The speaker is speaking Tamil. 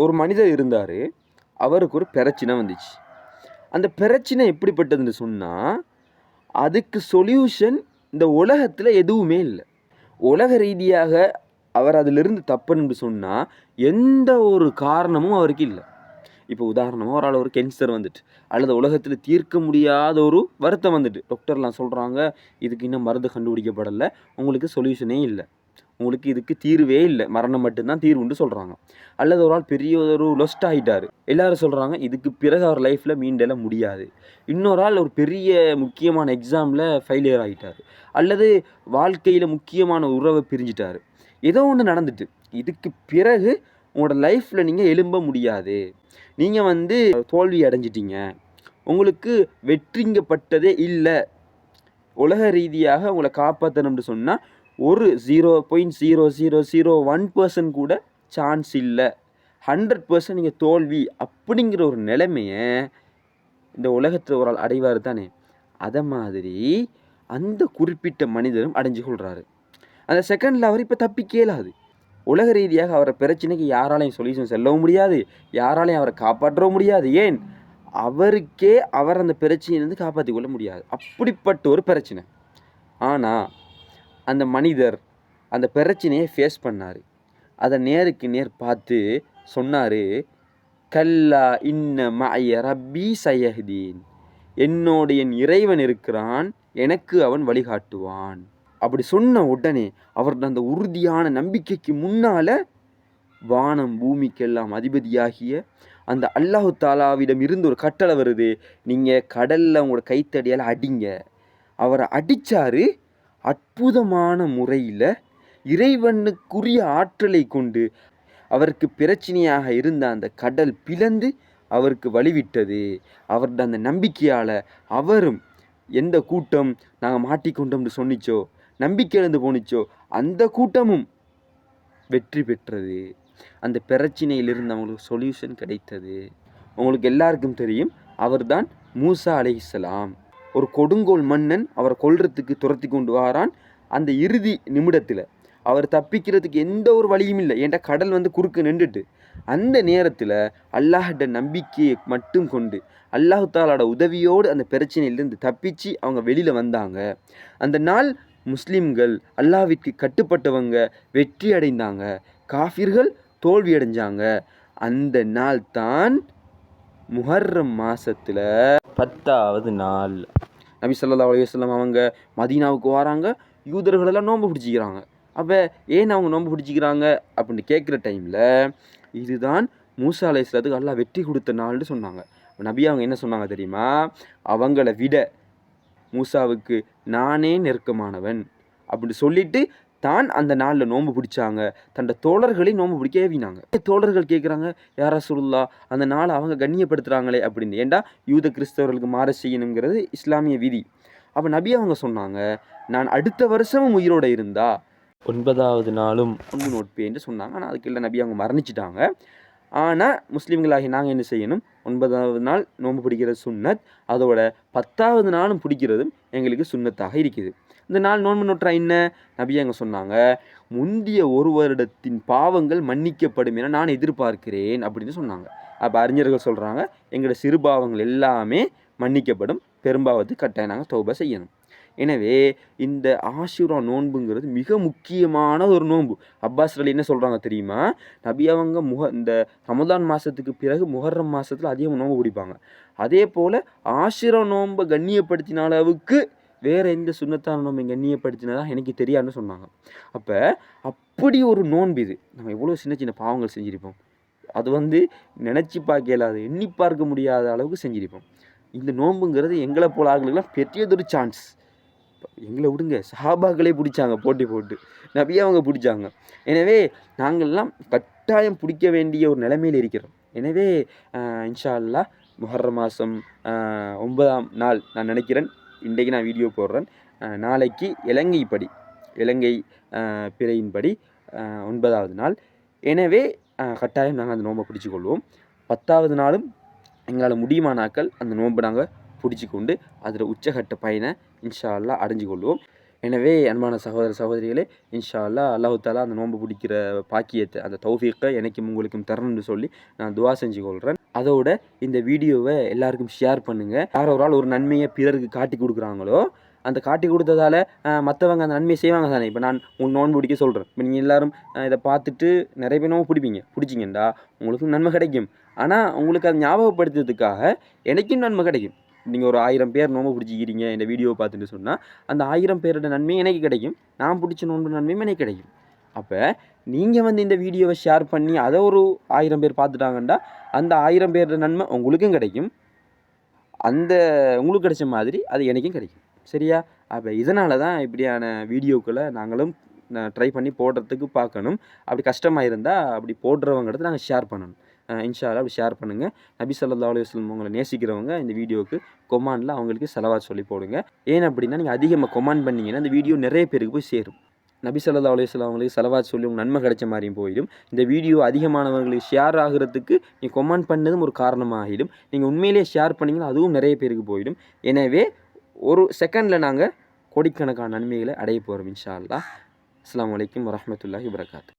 ஒரு மனிதர் இருந்தார். அவருக்கு ஒரு பிரச்சனை வந்துச்சு. அந்த பிரச்சனை எப்படிப்பட்டதுன்னு சொன்னால், அதுக்கு சொல்யூஷன் இந்த உலகத்தில் எதுவுமே இல்லை. உலக ரீதியாக அவர் அதிலிருந்து தப்பணும்னு சொன்னால் எந்த ஒரு காரணமும் அவருக்கு இல்லை. இப்போ உதாரணமாக ஒரு ஆள் ஒரு கேன்சர் வந்துட்டு, அல்லது உலகத்தில் தீர்க்க முடியாத ஒரு வருத்தம் வந்துட்டு, டாக்டர்லாம் சொல்கிறாங்க இதுக்கு இன்னும் மருந்து கண்டுபிடிக்கப்படலை, உங்களுக்கு சொல்யூஷனே இல்லை, உங்களுக்கு இதுக்கு தீர்வே இல்லை, மரணம் மட்டும்தான் தீர்வுன்னு சொல்கிறாங்க. அல்லது ஒரு ஆள் பெரிய ஒரு லொஸ்ட் ஆகிட்டார், எல்லாரும் சொல்கிறாங்க இதுக்கு பிறகு அவர் லைஃப்பில் மீண்டெழ முடியாது. இன்னொரு ஆள் ஒரு பெரிய முக்கியமான எக்ஸாமில் ஃபெயிலியர் ஆகிட்டார், அல்லது வாழ்க்கையில் முக்கியமான உறவை பிரிஞ்சிட்டார், ஏதோ ஒன்று நடந்துட்டு இதுக்கு பிறகு உங்களோட லைஃப்பில் நீங்கள் எழும்ப முடியாது, நீங்கள் தோல்வி அடைஞ்சிட்டீங்க, உங்களுக்கு வெற்றிங்கப்பட்டதே இல்லை, உலக ரீதியாக உங்களை காப்பாற்றணும்னு சொன்னால் ஒரு 0.0001% கூட சான்ஸ் இல்லை, 100% நீங்கள் தோல்வி அப்படிங்கிற ஒரு நிலைமையை இந்த உலகத்தில் ஒரு ஆள் அடைவார் தானே. அதை மாதிரி அந்த குறிப்பிட்ட மனிதரும் அடைஞ்சு கொள்கிறாரு. அந்த செகண்டில் அவர் இப்போ தப்பி கேளாது. உலக ரீதியாக அவரை பிரச்சனைக்கு யாராலையும் சொல்யூஷன் செல்லவும் முடியாது, யாராலையும் அவரை காப்பாற்றவும் முடியாது. ஏன், அவருக்கே அவர் அந்த பிரச்சனையிலேருந்து காப்பாற்றி கொள்ள முடியாது. அப்படிப்பட்ட ஒரு பிரச்சனை. ஆனால் அந்த மனிதர் அந்த பிரச்சனையை ஃபேஸ் பண்ணார். அதை நேருக்கு நேர் பார்த்து சொன்னார், கல்லா இன்ன மஅய ரப்பி சயஹ்தீன், என்னோட என் இறைவன் இருக்கிறான், எனக்கு அவன் வழிகாட்டுவான். அப்படி சொன்ன உடனே அவருடைய அந்த உறுதியான நம்பிக்கைக்கு முன்னால் வானம் பூமிக்கெல்லாம் அதிபதியாகிய அந்த அல்லாஹு தாலாவிடம் இருந்து ஒரு கட்டளை வருது, நீங்கள் கடலில் உங்களோட கைத்தடியால் அடிங்க. அவரை அடித்தார். அற்புதமான முறையில் இறைவனுக்குரிய ஆற்றலை கொண்டு அவருக்கு பிரச்சனையாக இருந்த அந்த கடல் பிளந்து அவருக்கு வழிவிட்டது. அவருடைய அந்த நம்பிக்கையால் அவரும் எந்த கூட்டம் நாங்கள் மாட்டிக்கொண்டோம்னு சொன்னிச்சோ, நம்பிக்கை இழந்து போனிச்சோ, அந்த கூட்டமும் வெற்றி பெற்றது. அந்த பிரச்சனையிலிருந்து அவங்களுக்கு சொல்யூஷன் கிடைத்தது. உங்களுக்கு எல்லாருக்கும் தெரியும், அவர்தான் மூசா அலைஹிஸ்ஸலாம். ஒரு கொடுங்கோல் மன்னன் அவரை கொல்றதுக்கு துரத்தி கொண்டு வாரான். அந்த இறுதி நிமிடத்தில் அவர் தப்பிக்கிறதுக்கு எந்த ஒரு வழியும் இல்லை, ஏன்டா கடல் குறுக்கு நின்றுட்டு. அந்த நேரத்தில் அல்லாஹ்ட நம்பிக்கையை மட்டும் கொண்டு அல்லாஹ் தாலாவோட உதவியோடு அந்த பிரச்சனையிலிருந்து தப்பிச்சு அவங்க வெளியில் வந்தாங்க. அந்த நாள் முஸ்லீம்கள் அல்லாஹ்விற்கு கட்டுப்பட்டவங்க வெற்றி அடைந்தாங்க, காஃபிர்கள் தோல்வி அடைஞ்சாங்க. அந்த நாள் தான் முஹர்ரம் மாதத்தில் 10வது நாள். நபி ஸல்லல்லாஹு அலைஹி வஸல்லம் அவங்க மதீனாவுக்கு வராங்க. யூதர்களெல்லாம் நோன்பு பிடிச்சிக்கிறாங்க. அப்போ ஏன் அவங்க நோன்பு பிடிச்சிக்கிறாங்க அப்படின்னு கேட்குற டைமில் இதுதான் மூசா அலைஹிஸ்ஸலாத்துக்கு அல்லாஹ் வெற்றி கொடுத்த நாள்னு சொன்னாங்க. நபி அவங்க என்ன சொன்னாங்க தெரியுமா, அவங்கள விட மூசாவுக்கு நானே நெருக்கமானவன் அப்படின்னு சொல்லிட்டு தான் அந்த நாளில் நோன்பு பிடிச்சாங்க. தன்னோட தோழர்களை நோன்பு பிடிக்க ஏவினாங்க. தோழர்கள் கேட்குறாங்க, யா ரசூலுல்லாஹ் அந்த நாளை அவங்க கண்ணியப்படுத்துகிறாங்களே அப்படின்னு. ஏண்டா யூத கிறிஸ்தவர்களுக்கு மாற செய்யணுங்கிறது இஸ்லாமிய விதி. அப்போ நபி அவங்க சொன்னாங்க, நான் அடுத்த வருஷமும் உயிரோடு இருந்தா 9வது நாளும் நோன்பு நோட்பேன்னு சொன்னாங்க. ஆனால் அதுக்கு நபி அவங்க மரணிச்சிட்டாங்க. ஆனால் முஸ்லீம்களாகி நாங்கள் என்ன செய்யணும், 9வது நாள் நோன்பு பிடிக்கிறது சுன்னத், அதோட 10வது நாளும் பிடிக்கிறதும் எங்களுக்கு சுன்னத்தாக இருக்குது. இந்த நாள் நோன்பு நோற்றா என்ன, நபி அவங்க சொன்னாங்க, முந்திய ஒரு வருடத்தின் பாவங்கள் மன்னிக்கப்படும் என நான் எதிர்பார்க்கிறேன் அப்படின்னு சொன்னாங்க. அப்போ அறிஞர்கள் சொல்கிறாங்க, எங்களோட சிறு பாவங்கள் எல்லாமே மன்னிக்கப்படும், பெரும்பாவத்துக்கு கட்டாயம் நாங்கள் தௌபா செய்யணும். எனவே இந்த ஆஷுரா நோன்புங்கிறது மிக முக்கியமான ஒரு நோன்பு. அப்பாஸ் அலி என்ன சொல்கிறாங்க தெரியுமா, நபி அவங்க இந்த ரமதான் மாதத்துக்கு பிறகு முஹர்ரம் மாதத்தில் அதிகமாக நோன்பு பிடிப்பாங்க. அதே போல் ஆஷுரா நோன்பை கண்ணியப்படுத்தின அளவுக்கு வேறு எந்த சுன்னத்தான நோன்பை கண்ணியப்படுத்தினதா எனக்கு தெரியாதுன்னு சொன்னாங்க. அப்போ அப்படி ஒரு நோன்பு இது. நம்ம எவ்வளோ சின்ன சின்ன பாவங்கள் செஞ்சிருப்போம், அது நினச்சி பார்க்க இயலாது, எண்ணி பார்க்க முடியாத அளவுக்கு செஞ்சிருப்போம். இந்த நோன்புங்கிறது எங்களை போல ஆளுகளுக்கெல்லாம் பெரியதொரு சான்ஸ். எங்களை விடுங்க, சஹாபாக்களே பிடிச்சாங்க போட்டி போட்டு, நபியா அவங்க பிடிச்சாங்க. எனவே நாங்கள்லாம் கட்டாயம் பிடிக்க வேண்டிய ஒரு நிலைமையில் இருக்கிறோம். எனவே இன்ஷா அல்லாஹ் முஹர்ரம் மாதம் 9ஆம் நாள் நான் நினைக்கிறேன், இன்றைக்கு நான் வீடியோ போடுறேன், நாளைக்கு இலங்கை பிறையின்படி 9வது நாள். எனவே கட்டாயம் நாங்கள் அந்த நோன்பை பிடிச்சி கொள்வோம். 10வது நாளும் எங்களால் முடியுமானாக்கள் அந்த நோன்பை நாங்கள் பிடிச்சி கொண்டு அதில் உச்சகட்ட பயனை இன்ஷா அல்லாஹ் அடைஞ்சு கொள்வோம். எனவே அன்பான சகோதர சகோதரிகளே, இன்ஷா அல்லாஹ் அல்லாஹ் தாலா அந்த நோன்பு பிடிக்கிற பாக்கியத்தை, அந்த தௌஃபீக்கை எனக்கும் உங்களுக்கும் தரணும்னு சொல்லி நான் துஆ செஞ்சு கொள்கிறேன். அதோட இந்த வீடியோவை எல்லாருக்கும் ஷேர் பண்ணுங்கள். யார் ஒரு ஆள் ஒரு நன்மையை பிறருக்கு காட்டி கொடுக்குறாங்களோ, அந்த காட்டி கொடுத்ததால மற்றவங்க அந்த நன்மையை செய்வாங்க தானே. இப்போ நான் நோன்பு பிடிக்க சொல்கிறேன். இப்போ நீங்கள் எல்லாரும் இதை பார்த்துட்டு நிறைய பேர் நோன்பு பிடிப்பீங்க. பிடிச்சிங்கண்டா உங்களுக்கு நன்மை கிடைக்கும். ஆனால் உங்களுக்கு அதை ஞாபகப்படுத்துறதுக்காக எனக்கும் நன்மை கிடைக்கும். நீங்கள் ஒரு 1000 பேர் நோன்பு பிடிச்சிக்கிறீங்க இந்த வீடியோவை பார்த்துட்டு சொன்னால், அந்த 1000 பேரோட நன்மையும் எனக்கு கிடைக்கும். நான் பிடிச்ச நோன்பு நன்மையும் எனக்கு கிடைக்கும். அப்போ நீங்கள் இந்த வீடியோவை ஷேர் பண்ணி அதை ஒரு 1000 பேர் பார்த்துட்டாங்கண்டா, அந்த 1000 பேரோட நன்மை உங்களுக்கும் கிடைக்கும். அந்த உங்களுக்கு கிடைச்ச மாதிரி அது எனக்கும் கிடைக்கும். சரியா? அப்போ இதனால தான் இப்படியான வீடியோக்களை நாங்களும் ட்ரை பண்ணி போடுறதுக்கு பார்க்கணும். அப்படி கஷ்டமாக இருந்தால் அப்படி போடுறவங்க நாங்கள் ஷேர் பண்ணணும். இன்ஷா அல்லாஹ் அப்படி ஷேர் பண்ணுங்கள். நபி ஸல்லல்லாஹு அலைஹி வஸல்லம் அவங்களை நேசிக்கிறவங்க இந்த வீடியோவுக்கு கொமாண்டில் அவங்களுக்கு ஸலவாத் சொல்லி போடுங்க. ஏன் அப்படின்னா, நீங்கள் அதிகமாக கொமாண்ட் பண்ணிங்கன்னா இந்த வீடியோ நிறைய பேருக்கு போய் சேரும். நபி ஸல்லல்லாஹு அலைஹி வஸல்லம் அவங்களுக்கு ஸலவாத் சொல்லி உங்களுக்கு நன்மை கிடைச்ச மாதிரியும் போயிடும். இந்த வீடியோ அதிகமானவர்களுக்கு ஷேர் ஆகிறதுக்கு நீங்கள் கொமாண்ட் பண்ணதும் ஒரு காரணமாகிடும். நீங்கள் உண்மையிலேயே ஷேர் பண்ணிங்கன்னா அதுவும் நிறைய பேருக்கு போயிடும். எனவே ஒரு செகண்டில் நாங்கள் கோடிக்கணக்கான நன்மைகளை அடைய போகிறோம் இன்ஷா அல்லாஹ். அஸ்ஸலாமு அலைக்கும் வரஹ்மத்துல்லாஹி வபரகாத்துஹு.